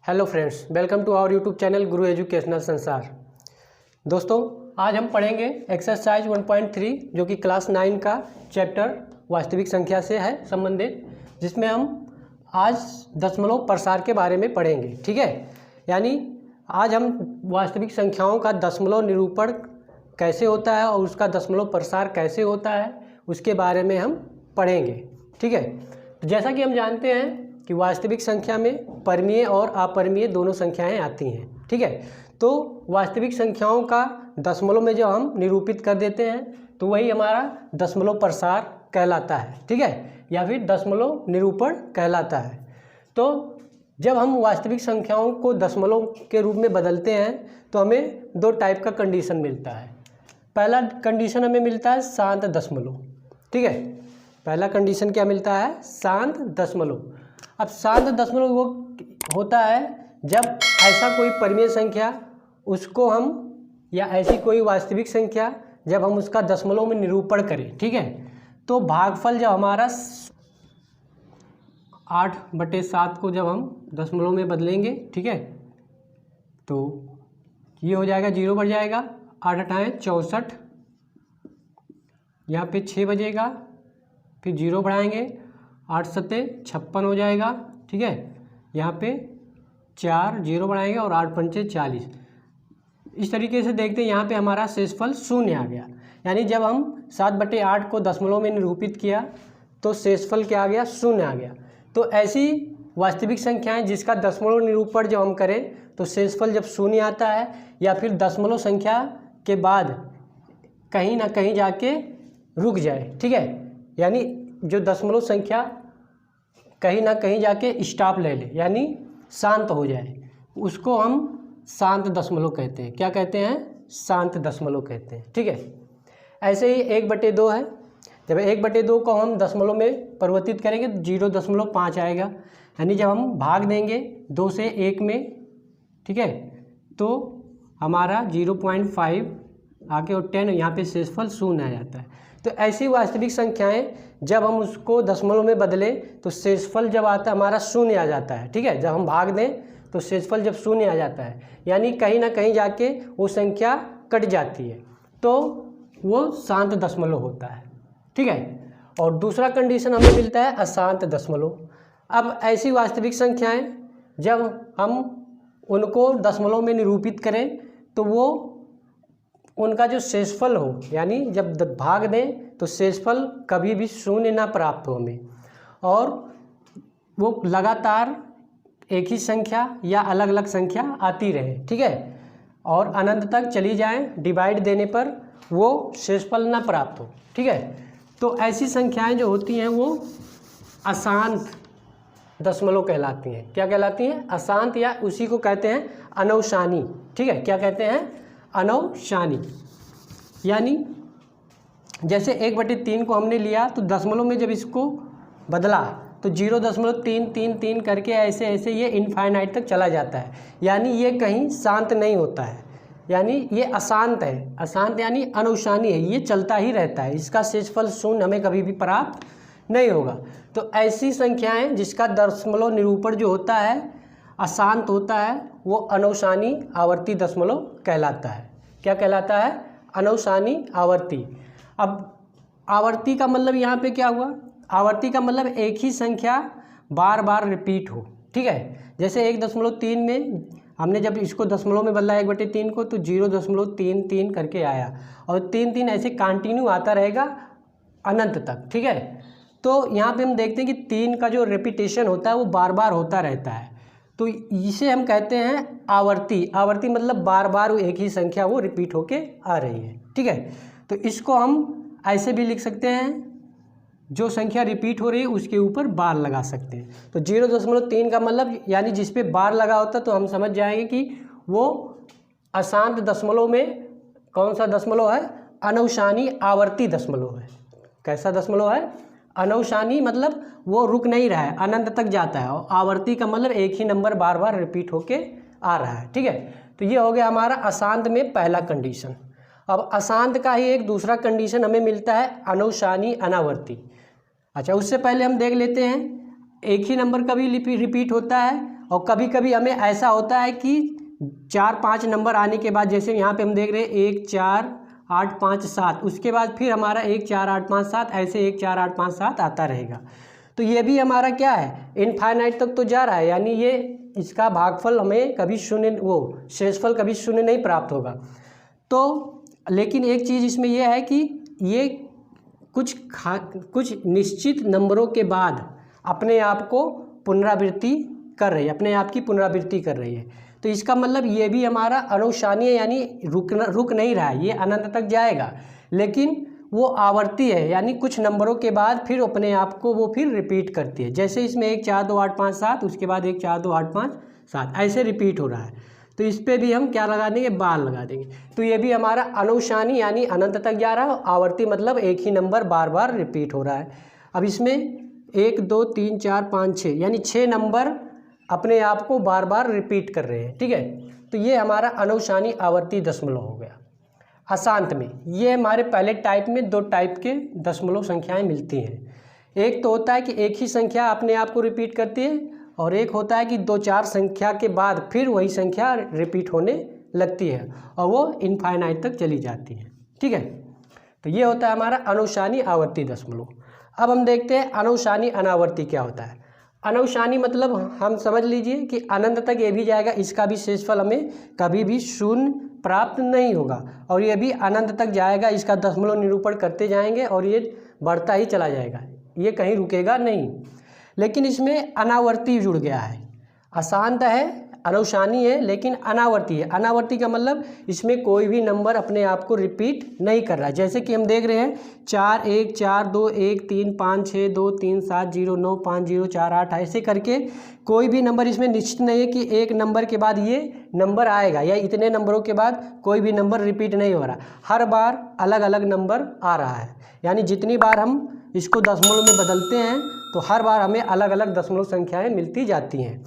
Hello friends, welcome to our YouTube channel Guru educational Sansar. दोस्तों, आज हम पढ़ेंगे एक्सरसाइज 1.3 जो कि क्लास 9 का चैप्टर वास्तविक संख्या से है संबंधित, जिसमें हम आज दशमलव प्रसार के बारे में पढ़ेंगे। ठीक है, यानी आज हम वास्तविक संख्याओं का दशमलव निरूपण कैसे होता है और उसका दशमलव प्रसार कैसे होता है उसके बारे में हम पढ़ेंगे। ठीक है, तो जैसा कि हम जानते हैं कि वास्तविक संख्या में परमीय और अपरमीय दोनों संख्याएं आती हैं। ठीक है, तो वास्तविक संख्याओं का दशमलव में जब हम निरूपित कर देते हैं तो वही हमारा दशमलव प्रसार कहलाता है। ठीक है, या फिर दशमलव निरूपण कहलाता है। तो जब हम वास्तविक संख्याओं को दशमलव के रूप में बदलते हैं तो हमें दो टाइप का कंडीशन मिलता है। पहला कंडीशन हमें मिलता है शांत दशमलव। ठीक है, पहला कंडीशन क्या मिलता है? शांत दशमलव। अब शांत दशमलव वो होता है जब ऐसा कोई परमीय संख्या उसको हम या ऐसी कोई वास्तविक संख्या जब हम उसका दशमलव में निरूपण करें। ठीक है, तो भागफल जब हमारा 8/7 को जब हम दशमलव में बदलेंगे, ठीक है, तो ये हो जाएगा 0 बढ़ जाएगा, 8 8 64, यहाँ पे 6 बजेगा, फिर 0 बढ़ाएंगे, 8 7 56 हो जाएगा। ठीक है, यहाँ पे 4 0 बढ़ाएंगे और 8 5 40। इस तरीके से देखते हैं, यहाँ पे हमारा शेषफल 0 आ गया। यानी जब हम 7/8 को दशमलव में निरूपित किया तो शेषफल क्या आ गया? 0 आ गया। तो ऐसी वास्तविक संख्याएं जिसका दशमलव निरूपण जब हम करें तो शेषफल जब 0 आता है या फिर दशमलव संख्या के बाद कहीं ना कहीं जाके रुक जाए। ठीक है, यानी जो दशमलव संख्या कहीं ना कहीं जाके स्टॉप ले ले, यानी शांत हो जाए, उसको हम शांत दशमलव कहते हैं। क्या कहते हैं? शांत दशमलव कहते हैं। ठीक है, ऐसे ही 1/2 है। जब 1/2 को हम दशमलव में परिवर्तित करेंगे तो 0.5 आएगा। यानी जब हम भाग देंगे 2 से 1 में, ठीक है, तो हमारा 0.5 आके और 10, यहाँ पे शेषफल 0 आ जाता है। तो ऐसी वास्तविक संख्याएं जब हम उसको दशमलव में बदलें तो शेषफल जब आता है हमारा 0 आ जाता है। ठीक है, जब हम भाग दें तो शेषफल जब 0 आ जाता है, यानी कहीं ना कहीं जाके वो संख्या कट जाती है, तो वो शांत दशमलव होता है। ठीक है, और दूसरा कंडीशन हमें मिलता है अशांत दशमलव। अब ऐसी वास्तविक संख्याएं जब हम उनको दशमलव में निरूपित करें तो वो उनका जो शेषफल हो, यानी जब भाग दें तो शेषफल कभी भी 0 ना प्राप्त हो हमें, और वो लगातार एक ही संख्या या अलग अलग संख्या आती रहे। ठीक है, और अनंत तक चली जाए, डिवाइड देने पर वो शेषफल ना प्राप्त हो। ठीक है, तो ऐसी संख्याएं जो होती हैं वो अशांत दशमलव कहलाती हैं। क्या कहलाती हैं? अशांत, या उसी को कहते हैं अनौशानी। ठीक है, क्या कहते हैं? अनौशानी। यानी जैसे 1/3 को हमने लिया तो दशमलव में जब इसको बदला तो 0.333 करके ऐसे ऐसे ये इनफाइनाइट तक चला जाता है। यानी ये कहीं शांत नहीं होता है, यानी ये अशांत है। अशांत यानी अनौशानी है, ये चलता ही रहता है, इसका शेषफल 0 हमें कभी भी प्राप्त नहीं होगा। तो ऐसी संख्याएं जिसका दशमलव निरूपण जो होता है अशांत होता है वो अनौशानी आवर्ती दशमलव कहलाता है। क्या कहलाता है? अनौशानी आवर्ती। अब आवर्ती का मतलब यहाँ पे क्या हुआ? आवर्ती का मतलब एक ही संख्या बार बार रिपीट हो। ठीक है, जैसे 1.3 में हमने जब इसको दशमलव में बदला 1/3 को तो 0.33 करके आया, और 3 ऐसे कंटिन्यू आता रहेगा अनंत तक। ठीक है, तो यहाँ पे हम देखते हैं कि 3 का जो रेपिटेशन होता है वो बार बार होता रहता है, तो इसे हम कहते हैं आवर्ती। आवर्ती मतलब बार बार वो एक ही संख्या वो रिपीट होके आ रही है। ठीक है, तो इसको हम ऐसे भी लिख सकते हैं, जो संख्या रिपीट हो रही है उसके ऊपर बार लगा सकते हैं। तो 0.3 का मतलब यानी जिस पे बार लगा होता है तो हम समझ जाएंगे कि वो अशांत दशमलव में कौन सा दशमलव है? अनौशानी आवर्ती दशमलव है। कैसा दशमलव है? अनौशानी मतलब वो रुक नहीं रहा है, अनंत तक जाता है, और आवर्ती का मतलब एक ही नंबर बार बार रिपीट होके आ रहा है। ठीक है, तो ये हो गया हमारा अशांत में पहला कंडीशन। अब अशांत का ही एक दूसरा कंडीशन हमें मिलता है अनौशानी अनावर्ती। अच्छा, उससे पहले हम देख लेते हैं एक ही नंबर कभी रिपीट होता है और कभी कभी हमें ऐसा होता है कि 4-5 नंबर आने के बाद, जैसे यहाँ पे हम देख रहे हैं 1 4 8 5 7, उसके बाद फिर हमारा 1 4 8 5 7, ऐसे 1 4 8 5 7 आता रहेगा। तो ये भी हमारा क्या है, इनफाइनाइट तक तो जा रहा है, यानी ये इसका भागफल हमें कभी शून्य, वो शेषफल कभी शून्य नहीं प्राप्त होगा। तो लेकिन एक चीज़ इसमें यह है कि ये कुछ निश्चित नंबरों के बाद अपने आप को पुनरावृत्ति कर रही है, अपने आप की पुनरावृत्ति कर रही है। तो इसका मतलब ये भी हमारा अनुसानीय, यानी रुक नहीं रहा है, ये अनंत तक जाएगा, लेकिन वो आवर्ती है, यानी कुछ नंबरों के बाद फिर अपने आप को वो फिर रिपीट करती है। जैसे इसमें 1 4 2 8 5 7, उसके बाद 1 4 2 8 5 7, ऐसे रिपीट हो रहा है। तो इस पर भी हम क्या लगा देंगे, बार लगा देंगे। तो ये भी हमारा अनुसानी यानी अनंत तक जा रहा है, आवर्ती मतलब एक ही नंबर बार बार रिपीट हो रहा है। अब इसमें 1 2 3 4 5 6 यानी 6 नंबर अपने आप को बार बार रिपीट कर रहे हैं, ठीक है। तो ये हमारा अनुसानी आवर्ती दशमलव हो गया। अशांत में ये हमारे पहले टाइप में 2 टाइप के दशमलव संख्याएं मिलती हैं। एक तो होता है कि एक ही संख्या अपने आप को रिपीट करती है, और एक होता है कि 2-4 संख्या के बाद फिर वही संख्या रिपीट होने लगती है और वो इनफाइनाइट तक चली जाती है, ठीक है। तो ये होता है हमारा अनुसानी आवर्ती दशमलव। अब हम देखते हैं अनुसानी अनावर्ती क्या होता है। अनुसानी मतलब हम समझ लीजिए कि अनंत तक ये भी जाएगा, इसका भी शेषफल हमें कभी भी शून्य प्राप्त नहीं होगा, और ये भी अनंत तक जाएगा, इसका दशमलव निरूपण करते जाएंगे और ये बढ़ता ही चला जाएगा, ये कहीं रुकेगा नहीं। लेकिन इसमें अनावर्ती जुड़ गया है, अशांत है, अनुसानी है, लेकिन अनावर्ती है। अनावर्ती का मतलब इसमें कोई भी नंबर अपने आप को रिपीट नहीं कर रहा है। जैसे कि हम देख रहे हैं 4 1 4 2 1 3 5 6 2 3 7 0 9 5 0 4 8, ऐसे करके कोई भी नंबर इसमें निश्चित नहीं है कि एक नंबर के बाद ये नंबर आएगा या इतने नंबरों के बाद कोई भी नंबर रिपीट नहीं हो रहा, हर बार अलग अलग नंबर आ रहा है। यानी जितनी बार हम इसको दशमलव में बदलते हैं तो हर बार हमें अलग अलग दशमलव संख्याएँ मिलती जाती हैं।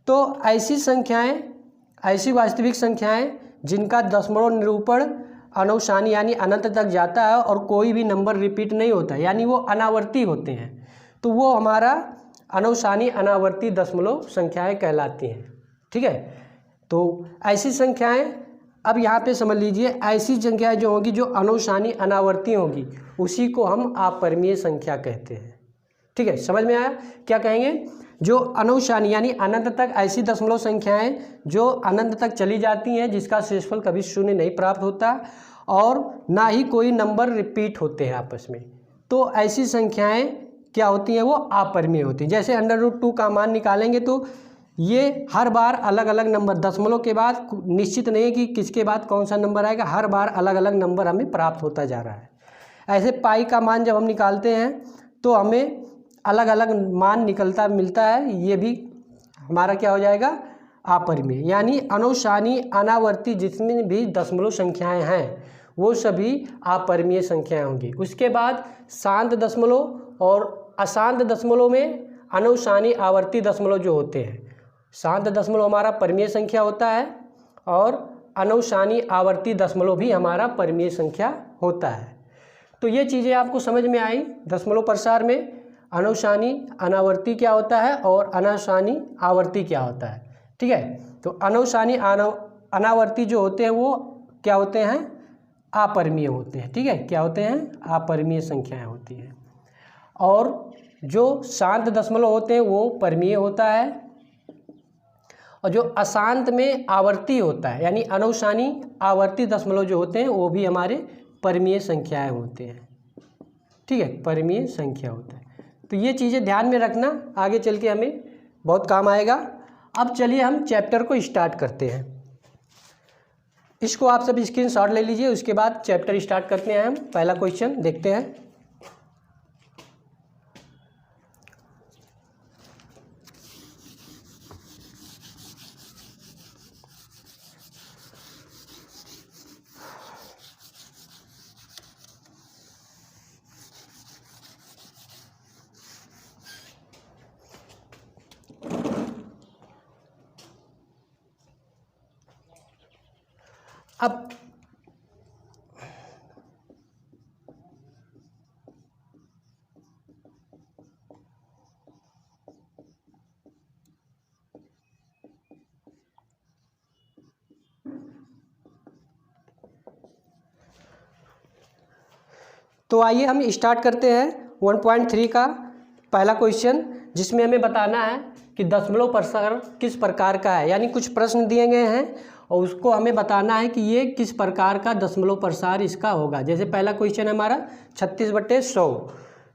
तो ऐसी संख्याएं, ऐसी वास्तविक संख्याएं जिनका दशमलव निरूपण अनुसानी यानी अनंत तक जाता है और कोई भी नंबर रिपीट नहीं होता, यानी वो अनावर्ती होते हैं, तो वो हमारा अनुसानी अनावर्ती दशमलव संख्याएं कहलाती हैं, ठीक है। तो ऐसी संख्याएं, अब यहाँ पे समझ लीजिए, ऐसी संख्याएं जो होगी जो अनुसानी अनावर्ती होगी उसी को हम अपरिमेय संख्या कहते हैं, ठीक है। समझ में आया? क्या कहेंगे, जो अनुसानी यानी अनंत तक, ऐसी दशमलव संख्याएं जो अनंत तक चली जाती हैं, जिसका शेषफल कभी शून्य नहीं प्राप्त होता और ना ही कोई नंबर रिपीट होते हैं आपस में, तो ऐसी संख्याएं क्या होती हैं, वो अपरिमेय होती हैं। जैसे √2 का मान निकालेंगे तो ये हर बार अलग अलग नंबर, दशमलव के बाद निश्चित नहीं है कि किसके बाद कौन सा नंबर आएगा, हर बार अलग अलग नंबर हमें प्राप्त होता जा रहा है। ऐसे पाई का मान जब हम निकालते हैं तो हमें अलग अलग मान मिलता है, ये भी हमारा क्या हो जाएगा, अपरिमेय। यानी अनुसानी अनावर्ती जितनी भी दशमलव संख्याएं हैं वो सभी अपरिमेय संख्याएं होंगी। उसके बाद शांत दशमलव और अशांत दशमलव में अनुसानी आवर्ती दशमलव जो होते हैं, शांत दशमलव हमारा परिमेय संख्या होता है और अनुसानी आवर्ती दशमलव भी हमारा परिमेय संख्या होता है। तो ये चीज़ें आपको समझ में आई दशमलव प्रसार में, अनुसानी अनावर्ती क्या होता है और अनुसानी आवर्ती क्या होता है, ठीक है। तो अनुसानी अनावर्ती जो होते हैं वो क्या होते हैं, अपरिमेय होते हैं, ठीक है। क्या होते हैं, अपरिमेय संख्याएं होती हैं। और जो शांत दशमलव होते हैं वो परिमेय होता है, और जो अशांत में आवर्ती होता है यानी अनुसानी आवर्ती दशमलव जो होते हैं वो भी हमारे परिमेय संख्याएं होते हैं, ठीक है, परिमेय संख्या होता है। तो ये चीज़ें ध्यान में रखना, आगे चल के हमें बहुत काम आएगा। अब चलिए हम चैप्टर को स्टार्ट करते हैं। इसको आप सब स्क्रीनशॉट ले लीजिए, उसके बाद चैप्टर स्टार्ट करते हैं। हम पहला क्वेश्चन देखते हैं। अब तो आइए हम स्टार्ट करते हैं 1.3 का पहला क्वेश्चन, जिसमें हमें बताना है कि दशमलव प्रसार किस प्रकार का है। यानी कुछ प्रश्न दिए गए हैं और उसको हमें बताना है कि ये किस प्रकार का दशमलव प्रसार इसका होगा। जैसे पहला क्वेश्चन है हमारा 36/100,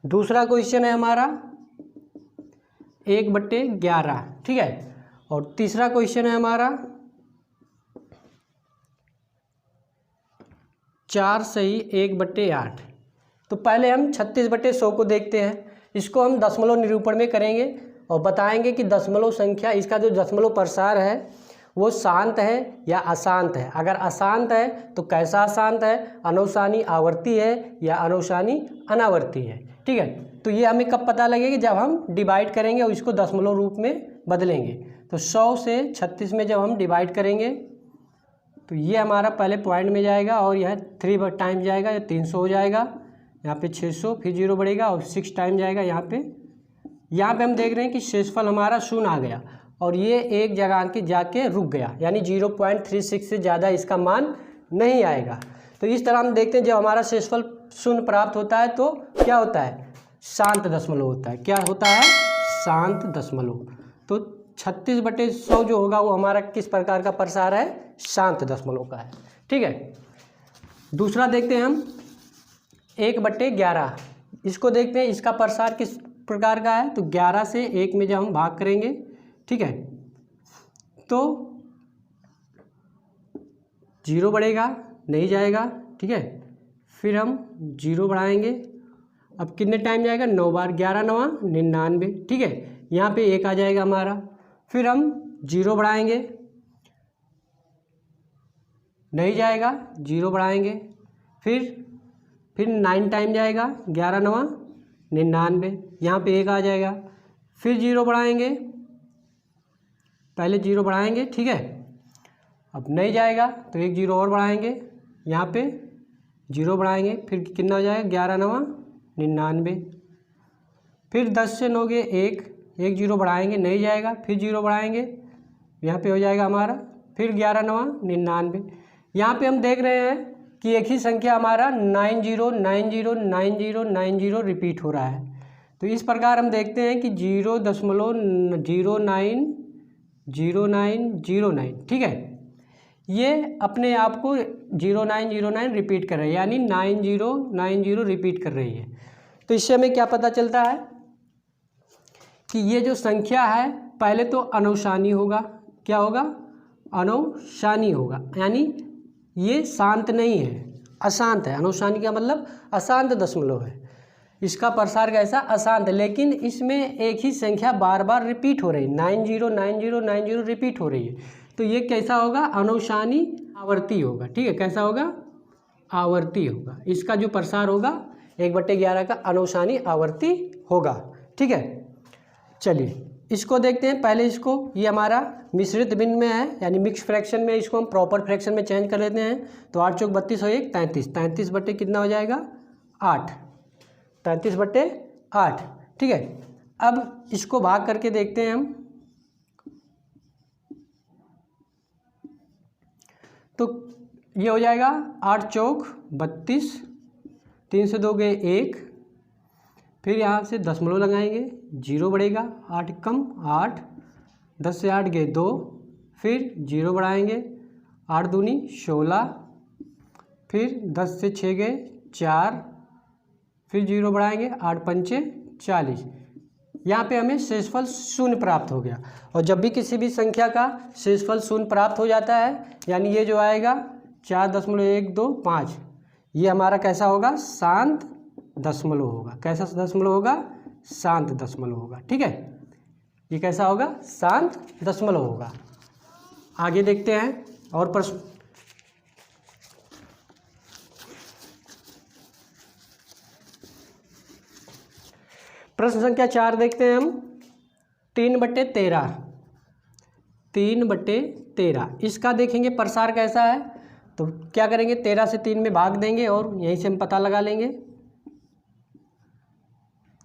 दूसरा क्वेश्चन है हमारा 1/11, ठीक है, और तीसरा क्वेश्चन है हमारा 4 सही 1/8। तो पहले हम 36/100 को देखते हैं। इसको हम दशमलव निरूपण में करेंगे और बताएंगे कि दशमलव संख्या, इसका जो दशमलव प्रसार है वो शांत है या अशांत है। अगर अशांत है तो कैसा अशांत है, अनुशानी आवर्ती है या अनुशानी अनावर्ती है, ठीक है। तो ये हमें कब पता लगेगा, जब हम डिवाइड करेंगे और इसको दशमलव रूप में बदलेंगे। तो 100 से 36 में जब हम डिवाइड करेंगे तो ये हमारा पहले पॉइंट में जाएगा और यह 3 टाइम जाएगा, या 300 हो जाएगा। यहाँ पे 600, फिर 0 बढ़ेगा और 6 टाइम जाएगा यहाँ पे हम देख रहे हैं कि शेषफल हमारा 0 आ गया और ये एक जगह के जाके रुक गया, यानी 0.36 से ज़्यादा इसका मान नहीं आएगा। तो इस तरह हम देखते हैं जब हमारा शेषफल 0 प्राप्त होता है तो क्या होता है, शांत दशमलव होता है। क्या होता है, शांत दशमलव। तो 36/100 जो होगा वो हमारा किस प्रकार का प्रसार है, शांत दशमलव का है, ठीक है। दूसरा देखते हैं हम 1/11, इसको देखते हैं इसका प्रसार किस प्रकार का है। तो 11 से 1 में जब हम भाग करेंगे, ठीक है, तो 0 बढ़ेगा, नहीं जाएगा, ठीक है, फिर हम 0 बढ़ाएंगे। अब कितने टाइम जाएगा, 9 बार, 11 9 99, ठीक है। यहाँ पे 1 आ जाएगा हमारा, फिर हम 0 बढ़ाएंगे, नहीं जाएगा, 0 बढ़ाएंगे, फिर 9 टाइम जाएगा, 11 9 99, यहाँ पे 1 आ जाएगा, फिर 0 बढ़ाएंगे, पहले 0 बढ़ाएंगे, ठीक है, अब नहीं जाएगा तो 1 0 और बढ़ाएंगे, यहाँ पे 0 बढ़ाएंगे, फिर कितना हो जाएगा, 11 9 99, फिर 10 से 9 के 1 0 बढ़ाएंगे, नहीं जाएगा, फिर 0 बढ़ाएंगे, यहाँ पे हो जाएगा हमारा, फिर 11 9 99। यहाँ पे हम देख रहे हैं कि एक ही संख्या हमारा 90 90 90 90 रिपीट हो रहा है। तो इस प्रकार हम देखते हैं कि 0.090909, ठीक है, ये अपने आप को 0909 रिपीट कर रही है, यानी 9090 रिपीट कर रही है। तो इससे हमें क्या पता चलता है कि ये जो संख्या है पहले तो अनुशानी होगा। क्या होगा, अनुशानी होगा, यानी ये शांत नहीं है, अशांत है। अनुशानी का मतलब अशांत दशमलव है, इसका प्रसार कैसा, अशांत है, लेकिन इसमें एक ही संख्या बार बार रिपीट हो रही है, 90 90 90 रिपीट हो रही है। तो ये कैसा होगा, अनुशानी आवर्ती होगा, ठीक है। कैसा होगा, आवर्ती होगा। इसका जो प्रसार होगा 1/11 का अनुशानी आवर्ती होगा, ठीक है। चलिए इसको देखते हैं। पहले इसको, ये हमारा मिश्रित भिन्न में है, यानी मिक्स फ्रैक्शन में, इसको हम प्रॉपर फ्रैक्शन में चेंज कर लेते हैं। तो 8 चौक 32 और 1 33, 33 बटे कितना हो जाएगा, 8, 33/8, ठीक है। अब इसको भाग करके देखते हैं हम। तो ये हो जाएगा 8 चौक 32, 3 से 2 गए 1, फिर यहाँ से दशमलव लगाएंगे, 0 बढ़ेगा, 8 कम 8, 10 से 8 गए 2, फिर 0 बढ़ाएंगे, 8 दूनी 16, फिर 10 से 6 गए 4, फिर 0 बढ़ाएंगे, 8 पंचे 40। यहाँ पे हमें शेषफल 0 प्राप्त हो गया। और जब भी किसी भी संख्या का शेषफल 0 प्राप्त हो जाता है, यानी ये जो आएगा 4.125, ये हमारा कैसा होगा, शांत दशमलव होगा। कैसा दशमलव होगा, शांत दशमलव होगा, ठीक है। ये कैसा होगा, शांत दशमलव होगा। आगे देखते हैं और प्रश्न। प्रश्न संख्या 4 देखते हैं हम। 3/13, 3/13, इसका देखेंगे प्रसार कैसा है। तो क्या करेंगे, 13 से 3 में भाग देंगे और यहीं से हम पता लगा लेंगे।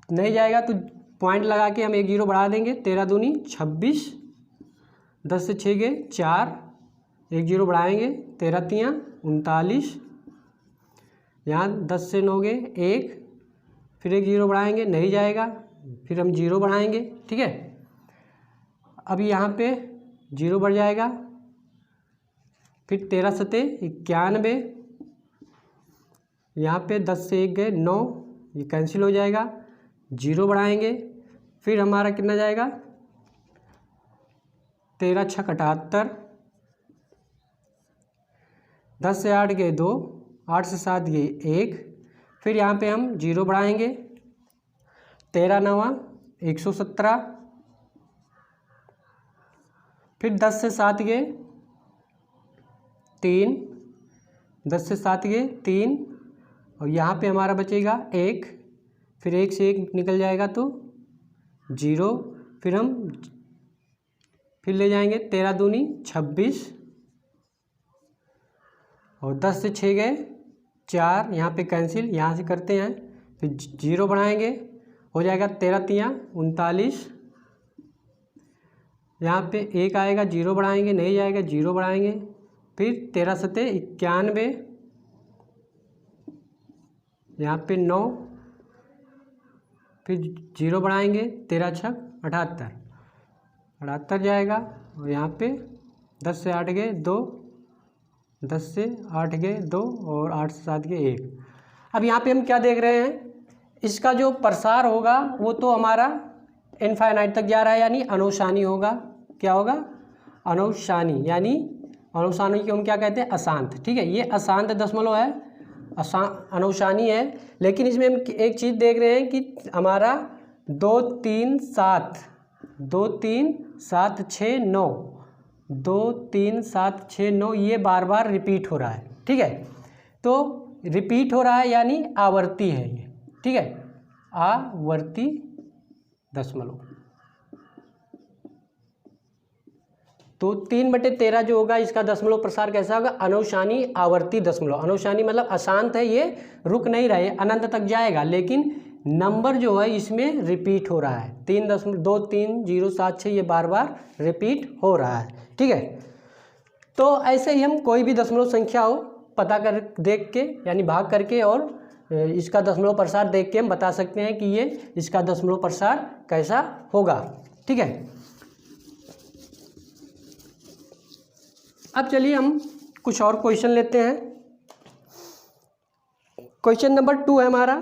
नहीं जाएगा तो पॉइंट लगा के हम 1 0 बढ़ा देंगे, 13 दूनी 26, 10 से 6 गए 4, 1 0 बढ़ाएंगे, 13 तियाँ 39, यहाँ 10 से 9 गए 1, फिर एक 0 बढ़ाएंगे, नहीं जाएगा, फिर हम 0 बढ़ाएंगे, ठीक है। अब यहाँ पे 0 बढ़ जाएगा, फिर 13 सते 91, यहाँ पे 10 से 1 गए 9, ये कैंसिल हो जाएगा, 0 बढ़ाएंगे, फिर हमारा कितना जाएगा 13 छक 78, 10 से 8 गए 2, 8 से 7 गए 1, फिर यहाँ पे हम 0 बढ़ाएंगे, 13 9 117, फिर 10 से 7 गए 3, 10 से 7 गए 3, और यहाँ पे हमारा बचेगा 1, फिर 1 से 1 निकल जाएगा तो 0, फिर हम फिर ले जाएंगे 13 दूनी 26, और 10 से 6 गए 4, यहाँ पे कैंसिल, यहाँ से करते हैं, फिर 0 बढ़ाएंगे, हो जाएगा 13 तियाँ 39, यहाँ पे 1 आएगा, 0 बढ़ाएंगे, नहीं जाएगा, 0 बढ़ाएंगे, फिर 13 सते 91, यहाँ पे 9, फिर 0 बढ़ाएंगे, 13 छक 78 जाएगा, और यहाँ पे 10 से 8 गए 2, 10 से 8 गए 2, और 8 से 7 गए 1। अब यहाँ पे हम क्या देख रहे हैं, इसका जो प्रसार होगा वो तो हमारा इनफाइनाइट तक जा रहा है, यानी अनुशानी होगा। क्या होगा? अनुशानी, यानी अनुशानी को हम क्या कहते हैं? अशांत। ठीक है, ये अशांत दशमलव है, अनुशानी है। लेकिन इसमें हम एक चीज़ देख रहे हैं कि हमारा 2 3 7 2 3 7 6 9 2 3 7 6 9 ये बार बार रिपीट हो रहा है। ठीक है, तो रिपीट हो रहा है यानी आवर्ती है ये। ठीक है, आवर्ती दशमलव। तो 3/13 जो होगा इसका दशमलव प्रसार कैसा होगा? अनुशानी आवर्ती दशमलव। अनुशानी मतलब अशांत है, ये रुक नहीं रहा है, अनंत तक जाएगा, लेकिन नंबर जो है इसमें रिपीट हो रहा है। 3.2 3 0 7 6 ये बार बार रिपीट हो रहा है। ठीक है, तो ऐसे ही हम कोई भी दशमलव संख्या हो पता कर देख के यानी भाग करके और इसका दशमलव प्रसार देख के हम बता सकते हैं कि ये इसका दशमलव प्रसार कैसा होगा। ठीक है, अब चलिए हम कुछ और क्वेश्चन लेते हैं। क्वेश्चन नंबर 2 है हमारा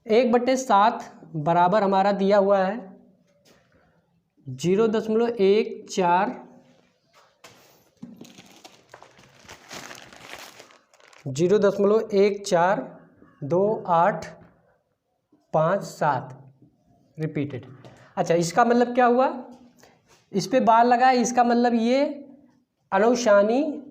1/7 बराबर हमारा दिया हुआ है 0.14 0.142857 रिपीटेड। अच्छा, इसका मतलब क्या हुआ? इस पे बार लगा है, इसका मतलब ये अनुशानी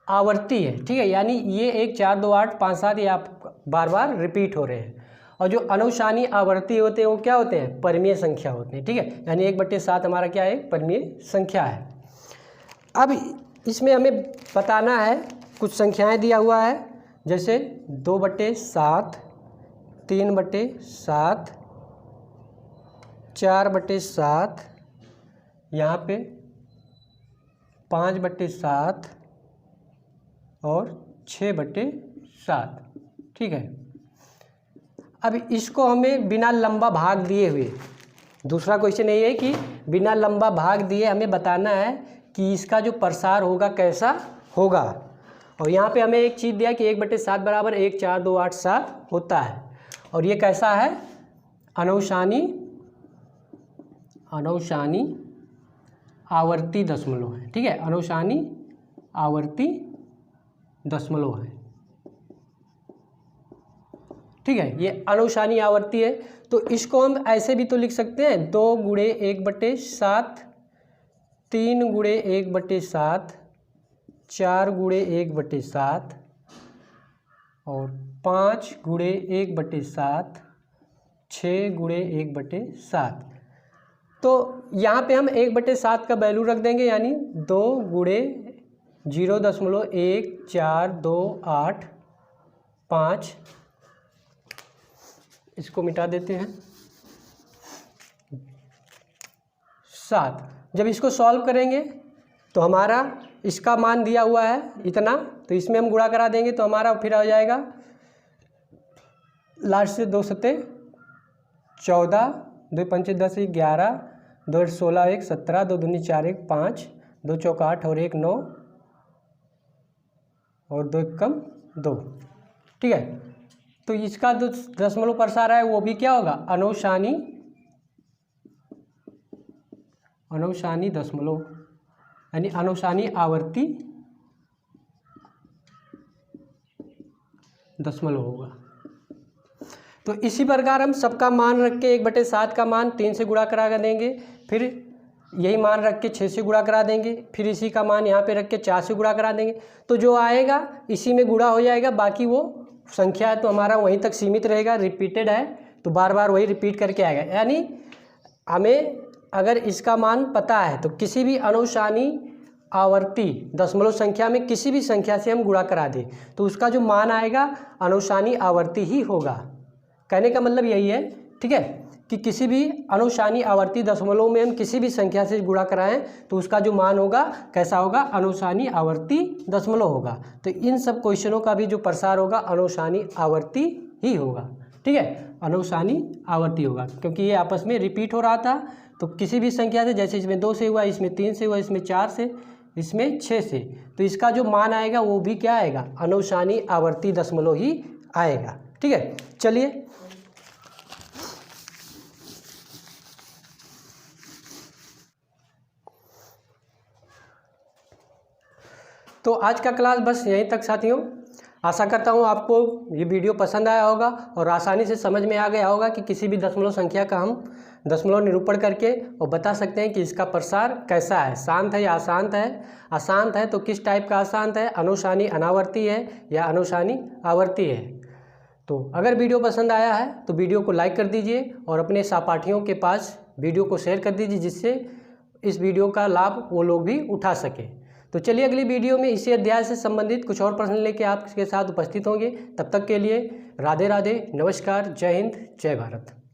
आवर्ती है। ठीक है, यानी ये 1 4 2 8 5 7 ये आप बार बार रिपीट हो रहे हैं। और जो अनुशानी आवर्ती होते हैं वो क्या होते हैं? परिमेय संख्या होते हैं। ठीक है, यानी 1/7 हमारा क्या है? परिमेय संख्या है। अब इसमें हमें बताना है, कुछ संख्याएं दिया हुआ है, जैसे 2/7 3/7 4/7, यहाँ पे 5/7 और 6/7। ठीक है, अब इसको हमें बिना लंबा भाग दिए हुए, दूसरा क्वेश्चन यही है कि बिना लंबा भाग दिए हमें बताना है कि इसका जो प्रसार होगा कैसा होगा। और यहाँ पे हमें एक चीज़ दिया कि 1/7 बराबर 1 4 2 8 7 होता है, और ये कैसा है? अनुशानी आवर्ती दशमलव है। ठीक है, अनुशानी आवर्ती दशमलव है। ठीक है, ये अनुशानी आवर्ती है, तो इसको हम ऐसे भी तो लिख सकते हैं 2 × 1/7 3 × 1/7 4 × 1/7 और 5 × 1/7 6 × 1/7। तो यहाँ पे हम 1/7 का वैल्यू रख देंगे, यानी 2 × 0.1428 इसको मिटा देते हैं 7। जब इसको सॉल्व करेंगे तो हमारा इसका मान दिया हुआ है इतना, तो इसमें हम गुणा करा देंगे तो हमारा फिर आ जाएगा लास्ट से 2 सत्ते 14, 2 पंचे 10, 1 11, 2 8 16, 1 17, 2 दूनी 4, 1 5, 2 चौक 8 और 1 9 और 2 एकम 2। ठीक है, तो इसका जो दशमलव प्रसार है वो भी क्या होगा, अनुशानी दशमलव, यानी अनुशानी आवर्ती दशमलव होगा। तो इसी प्रकार हम सबका मान रख के 1/7 का मान 3 से गुणा करा देंगे, फिर यही मान रख के 6 से गुणा करा देंगे, फिर इसी का मान यहाँ पे रख के 4 से गुणा करा देंगे, तो जो आएगा इसी में गुणा हो जाएगा। बाकी वो संख्या है तो हमारा वहीं तक सीमित रहेगा, रिपीटेड है तो बार बार वही रिपीट करके आएगा। यानी हमें अगर इसका मान पता है तो किसी भी अनुशानी आवर्ती दशमलव संख्या में किसी भी संख्या से हम गुणा करा दें तो उसका जो मान आएगा अनुशानी आवर्ती ही होगा। कहने का मतलब यही है, ठीक है, कि किसी भी अनुशानी आवर्ती दशमलव में हम किसी भी संख्या से गुणा कराएं तो उसका जो मान होगा कैसा होगा, अनुशानी आवर्ती दशमलव होगा। तो इन सब क्वेश्चनों का भी जो प्रसार होगा अनुशानी आवर्ती ही होगा। ठीक है, अनुशानी आवर्ती होगा, क्योंकि ये आपस में रिपीट हो रहा था। तो किसी भी संख्या से, जैसे इसमें 2 से हुआ, इसमें 3 से हुआ, इसमें 4 से, इसमें 6 से, तो इसका जो मान आएगा वो भी क्या आएगा, अनुशानी आवर्ती दशमलव ही आएगा। ठीक है, चलिए तो आज का क्लास बस यहीं तक साथियों। आशा करता हूँ आपको ये वीडियो पसंद आया होगा और आसानी से समझ में आ गया होगा कि किसी भी दशमलव संख्या का हम दशमलव निरूपण करके और बता सकते हैं कि इसका प्रसार कैसा है, शांत है या अशांत है। अशांत है तो किस टाइप का अशांत है, अनुशानी अनावर्ती है या अनुशानी आवर्ती है। तो अगर वीडियो पसंद आया है तो वीडियो को लाइक कर दीजिए और अपने सहपाठियों के पास वीडियो को शेयर कर दीजिए, जिससे इस वीडियो का लाभ वो लोग भी उठा सकें। तो चलिए अगली वीडियो में इसी अध्याय से संबंधित कुछ और प्रश्न लेके आपके साथ उपस्थित होंगे। तब तक के लिए राधे राधे, नमस्कार, जय हिंद, जय भारत।